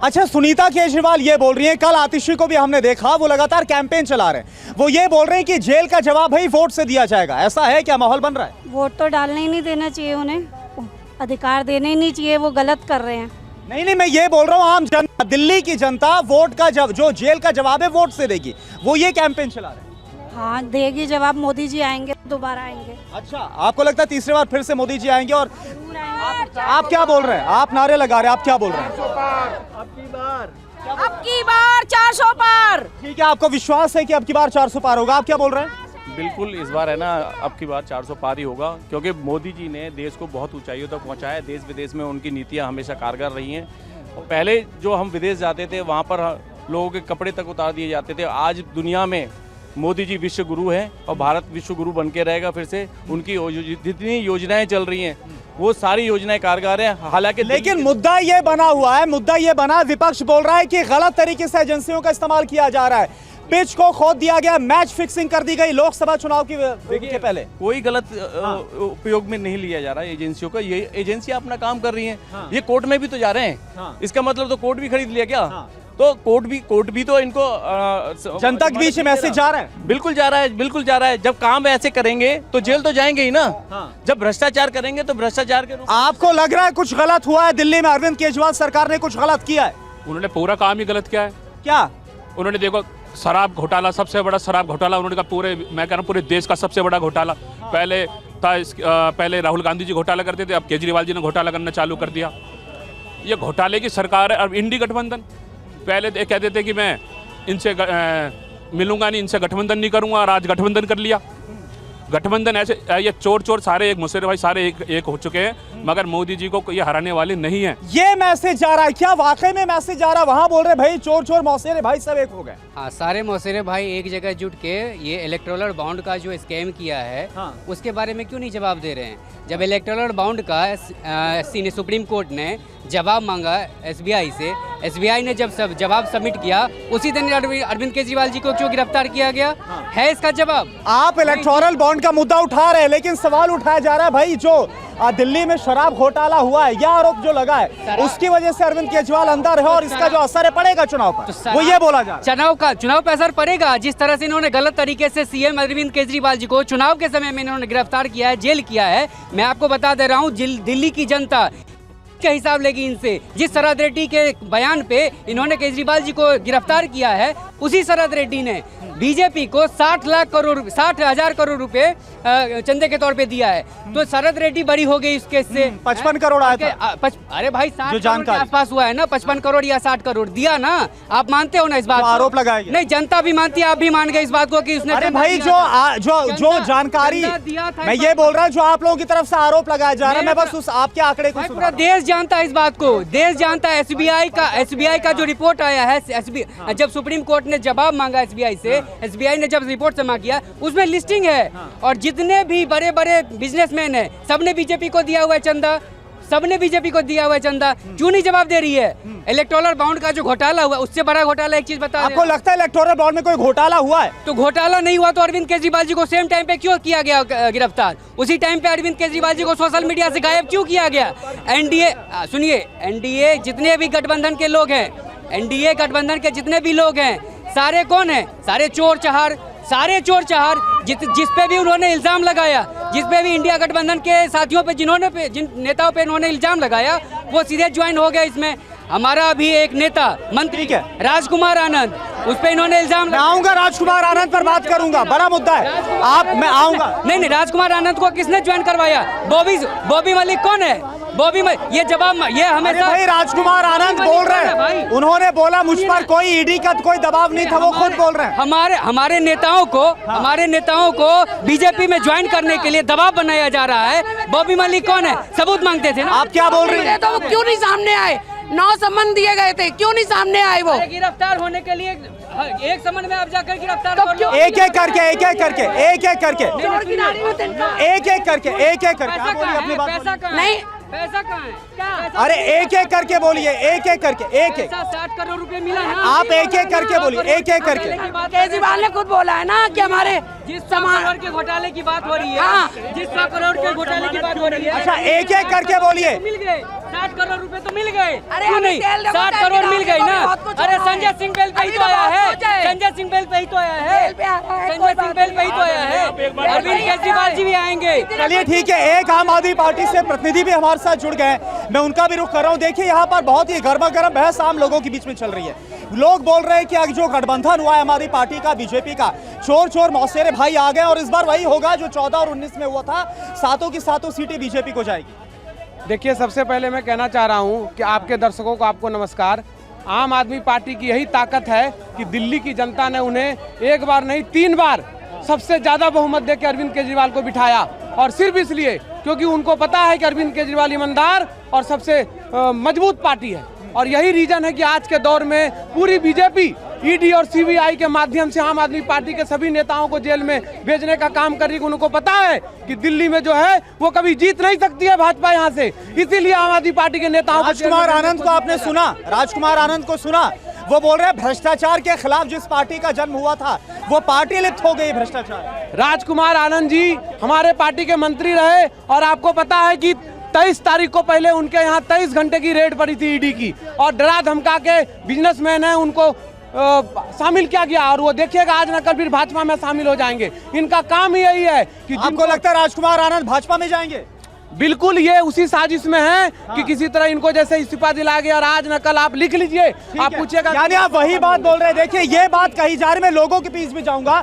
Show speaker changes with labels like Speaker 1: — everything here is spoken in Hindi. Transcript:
Speaker 1: अच्छा, सुनीता केजरीवाल ये बोल रही हैं, कल आतिशी को भी हमने देखा, वो लगातार कैंपेन चला रहे हैं, वो ये बोल रहे हैं कि जेल का जवाब भाई वोट से दिया जाएगा। ऐसा है क्या, माहौल बन रहा है?
Speaker 2: वोट तो डालने ही नहीं देना चाहिए, उन्हें अधिकार देने ही नहीं चाहिए, वो गलत कर रहे हैं।
Speaker 1: नहीं, मैं ये बोल रहा हूँ आम जनता, दिल्ली की जनता वोट का जो जेल का जवाब है वोट से देगी, वो ये कैंपेन चला रहे हैं।
Speaker 2: हाँ, देगी जवाब, मोदी जी आएंगे, दोबारा आएंगे।
Speaker 1: अच्छा, आपको लगता है तीसरी बार फिर से मोदी जी आएंगे? और आप क्या बोल रहे हैं? आप नारे लगा रहे हैं, आप क्या बोल रहे हैं?
Speaker 3: अब की बार 400 पार।
Speaker 1: ठीक है, आपको विश्वास है कि अब की बार 400 पार होगा? आप क्या बोल रहे हैं?
Speaker 4: बिल्कुल, इस बार है ना, अब की बार 400 पार ही होगा, क्योंकि मोदी जी ने देश को बहुत ऊंचाइयों तक पहुंचाया है। देश विदेश में उनकी नीतियां हमेशा कारगर रही हैं। और पहले जो हम विदेश जाते थे वहां पर लोगों के कपड़े तक उतार दिए जाते थे। आज दुनिया में मोदी जी विश्व गुरु हैं और भारत विश्व गुरु बन के रहेगा फिर से। उनकी जितनी योजनाएं चल रही हैं वो सारी योजनाएं कारगर हैं। हालांकि
Speaker 1: लेकिन मुद्दा ये बना हुआ है, मुद्दा ये बना, विपक्ष बोल रहा है कि गलत तरीके से एजेंसियों का इस्तेमाल किया जा रहा है, पिच को खोद दिया गया, मैच फिक्सिंग कर दी गई लोकसभा चुनाव के पहले।
Speaker 4: कोई गलत उपयोग में नहीं लिया जा रहा है एजेंसियों का। ये एजेंसियां अपना काम कर रही हैं। ये कोर्ट में भी तो जा रहे हैं। इसका मतलब तो कोर्ट भी खरीद लिया क्या? तो कोर्ट भी तो इनको
Speaker 1: जनता के बीच मैसेज जा रहा है।
Speaker 4: बिल्कुल जा रहा है, बिल्कुल जा रहा है। जब काम ऐसे करेंगे तो जेल तो जाएंगे ही ना। जब भ्रष्टाचार करेंगे तो भ्रष्टाचार के रूप।
Speaker 1: आपको लग रहा है कुछ गलत हुआ है दिल्ली में? अरविंद केजरीवाल सरकार ने कुछ गलत किया है?
Speaker 5: उन्होंने पूरा काम ही गलत किया है।
Speaker 1: क्या?
Speaker 5: उन्होंने देखो, शराब घोटाला, सबसे बड़ा शराब घोटाला उन्होंने कहा, मैं कह रहा हूँ पूरे देश का सबसे बड़ा घोटाला। पहले राहुल गांधी जी घोटाला करते थे, अब केजरीवाल जी ने घोटाला करना चालू कर दिया। ये घोटाले की सरकार है। अब इंडी गठबंधन, पहले कहते थे कि मैं इनसे मिलूंगा नहीं, इनसे गठबंधन नहीं करूंगा, और आज गठबंधन कर लिया। गठबंधन ऐसे, ये चोर सारे एक, मुशर्रफ भाई सारे एक हो चुके हैं, मगर मोदी जी को ये हराने वाले नहीं है।
Speaker 1: ये मैसेज जा रहा है क्या? वाकई में मैसेज जा रहा है? वहाँ बोल रहे भाई चोर मौसेरे भाई सब एक हो गए।
Speaker 6: हाँ, सारे मौसेरे भाई एक जगह जुट के ये इलेक्टोरल बॉन्ड का जो स्कैम किया है, उसके बारे में क्यों नहीं जवाब दे रहे हैं? जब इलेक्टोरल बॉन्ड का सुप्रीम कोर्ट ने जवाब मांगा एसबीआई से, एसबीआई ने जब जवाब सबमिट किया, उसी दिन अरविंद केजरीवाल जी को क्यों गिरफ्तार किया गया? है इसका जवाब?
Speaker 1: आप इलेक्टोरल बॉन्ड का मुद्दा उठा रहे हैं, लेकिन सवाल उठाया जा रहा है भाई जो दिल्ली में शराब घोटाला हुआ है, यह आरोप जो लगा है, उसकी वजह से अरविंद केजरीवाल अंदर है और इसका जो असर है पड़ेगा चुनाव पर, वो ये बोला जा रहा है।
Speaker 6: चुनाव पे असर पड़ेगा। जिस तरह से इन्होंने गलत तरीके से सीएम अरविंद केजरीवाल जी को चुनाव के समय में इन्होंने गिरफ्तार किया है, जेल किया है। मैं आपको बता दे रहा हूँ, दिल्ली की जनता का हिसाब लेगी इनसे। जिस शरद रेड्डी के बयान पे इन्होंने केजरीवाल जी को गिरफ्तार किया है, उसी शरद रेड्डी ने बीजेपी को 60,000 करोड़ रुपए चंदे के तौर पे दिया है। तो शरद रेड्डी बड़ी हो गई इसके से।
Speaker 1: 55 करोड़ आया था।
Speaker 6: अरे भाई 60 करोड़ के आसपास हुआ है ना, 55 करोड़ या 60 करोड़ दिया ना। आप मानते हो ना इस बात को?
Speaker 1: आरोप लगाया गया।
Speaker 6: नहीं, जनता भी मानती है, आप भी मान गए इस बात को कि उसने।
Speaker 1: अरे भाई जो जानकारी मैं ये बोल रहा हूँ, जो आप लोगों की तरफ से आरोप लगाया जा रहा है, मैं बस उस आपके आंकड़े को
Speaker 6: पूरा देश जानता है इस बात को। देश जानता है। एसबीआई का जो रिपोर्ट आया है, जब सुप्रीम कोर्ट ने जवाब मांगा एसबीआई से, एसबीआई ने जब रिपोर्ट जमा किया, उसमें लिस्टिंग है। और जितने भी बड़े बड़े बिजनेसमैन हैं, सबने बीजेपी को दिया हुआ है चंदा, सबने बीजेपी को दिया हुआ है चंदा। क्यों नहीं जवाब दे रही है? इलेक्टोरल बॉन्ड का जो घोटाला हुआ, उससे बड़ा घोटाला एक चीज बता,
Speaker 1: आपको लगता है इलेक्टोरल बॉन्ड में कोई घोटाला हुआ है?
Speaker 6: तो घोटाला नहीं हुआ तो अरविंद केजरीवाल जी को सेम टाइम पे क्यों किया गया गिरफ्तार? उसी टाइम पे अरविंद केजरीवाल जी को सोशल मीडिया से गायब क्यों किया गया? एनडीए जितने भी गठबंधन के लोग हैं, एनडीए गठबंधन के जितने भी लोग हैं, सारे कौन है? सारे चोर चहार। जिस पे भी उन्होंने इल्जाम लगाया, जिस पे भी इंडिया गठबंधन के साथियों पे जिन नेताओं पे इन्होंने इल्जाम लगाया, वो सीधे ज्वाइन हो गया इसमें। हमारा अभी एक नेता मंत्री है राजकुमार आनंद, उस पे इन्होंने इल्जाम
Speaker 1: मैं आऊंगा, राजकुमार आनंद पर बात करूंगा, बड़ा मुद्दा है। मैं आऊंगा।
Speaker 6: नहीं, राजकुमार आनंद को किसने ज्वाइन करवाया? बॉबी मलिक कौन है? ये जवाब ये हमेशा
Speaker 1: भाई राजकुमार आनंद बोल रहे हैं, उन्होंने बोला मुझ पर कोई ईडी का कोई दबाव नहीं था, वो खुद बोल रहे हैं।
Speaker 6: हमारे नेताओं को बीजेपी में ज्वाइन करने के लिए दबाव बनाया जा रहा है। बॉबी मलिक कौन है? सबूत मांगते थे ना।
Speaker 1: आप क्या बोल रही हैं?
Speaker 3: तो वो क्यों नहीं सामने आए? 9 सम्मन दिए गए थे, क्यों नहीं सामने आए? वो
Speaker 6: गिरफ्तार होने के लिए एक सम्मन में आप जाकर गिरफ्तार
Speaker 1: कर लो। एक एक करके अपनी बात
Speaker 3: नहीं।
Speaker 6: पैसा कहाँ है? क्या?
Speaker 1: अरे एक एक करके बोलिए, एक एक करके
Speaker 6: 60 करोड़ रुपए मिला ना।
Speaker 1: आप एक एक करके बोलिए, एक एक करके।
Speaker 3: केजरीवाल ने खुद बोला है ना कि हमारे
Speaker 6: जिस 100 करोड़ के घोटाले की बात हो रही है, जिस 100 करोड़ के घोटाले की बात हो रही है,
Speaker 1: अच्छा एक एक करके बोलिए।
Speaker 6: मिल गए 60 करोड़ रुपए तो मिल गए।
Speaker 3: अरे
Speaker 6: क्यों नहीं? 60 करोड़ मिल गए। संजय सिंह बेल पे ही तो आया है, संजय सिंह बेल पे ही तो आया है, संजय सिंह बेल पे ही तो आया है, अरविंद केजरीवाल जी भी आएंगे।
Speaker 1: चलिए ठीक है, एक आम आदमी पार्टी से प्रतिनिधि भी हमारे साथ जुड़ गए, मैं उनका भी रुख कर रहा हूँ। देखिए यहाँ पर बहुत ही गर्मा गर्म बहस आम लोगों के बीच में चल रही है। लोग बोल रहे हैं कि जो गठबंधन हुआ है हमारी पार्टी का बीजेपी का, चोर चोर मौसेरे भाई आ गए और इस बार वही होगा जो 14 और 19 में हुआ था, सातों की सातों सीटें बीजेपी को जाएगी।
Speaker 7: देखिए, सबसे पहले मैं कहना चाह रहा हूं कि आपके दर्शकों को आपको नमस्कार। आम आदमी पार्टी की यही ताकत है कि दिल्ली की जनता ने उन्हें एक बार नहीं 3 बार सबसे ज़्यादा बहुमत देकर अरविंद केजरीवाल को बिठाया, और सिर्फ इसलिए क्योंकि उनको पता है कि अरविंद केजरीवाल ईमानदार और सबसे मजबूत पार्टी है। और यही रीजन है कि आज के दौर में पूरी बीजेपी ईडी और सीबीआई के माध्यम से आम आदमी पार्टी के सभी नेताओं को जेल में भेजने का काम कर रही है। उनको पता है कि दिल्ली में जो है वो कभी जीत नहीं सकती है भाजपा यहाँ से, इसीलिए आम आदमी पार्टी के नेताओं
Speaker 1: राजकुमार आनंद को आपने सुना, राजकुमार आनंद को सुना, वो बोल रहे हैं भ्रष्टाचार के खिलाफ जिस पार्टी का जन्म हुआ था वो पार्टी लिप्त हो गई भ्रष्टाचार।
Speaker 7: राजकुमार आनंद जी हमारे पार्टी के मंत्री रहे, और आपको पता है कि 23 तारीख को पहले उनके यहाँ 23 घंटे की रेड पड़ी थी ईडी की, और डरा धमका के बिजनेसमैन है उनको शामिल किया गया, और वो देखिएगा आज न कल फिर भाजपा में शामिल हो जाएंगे। इनका काम ही यही है कि
Speaker 1: आपको लगता है राजकुमार आनंद भाजपा में जाएंगे?
Speaker 7: बिल्कुल, ये उसी साजिश में है कि किसी तरह इनको जैसे इस्तीफा दिला गया, और आज न कल आप लिख लीजिए, आप पूछिएगा।
Speaker 1: यानी आप वही बात बोल रहे हैं। देखिए ये बात कही जा रही, मैं लोगों के बीच में जाऊंगा,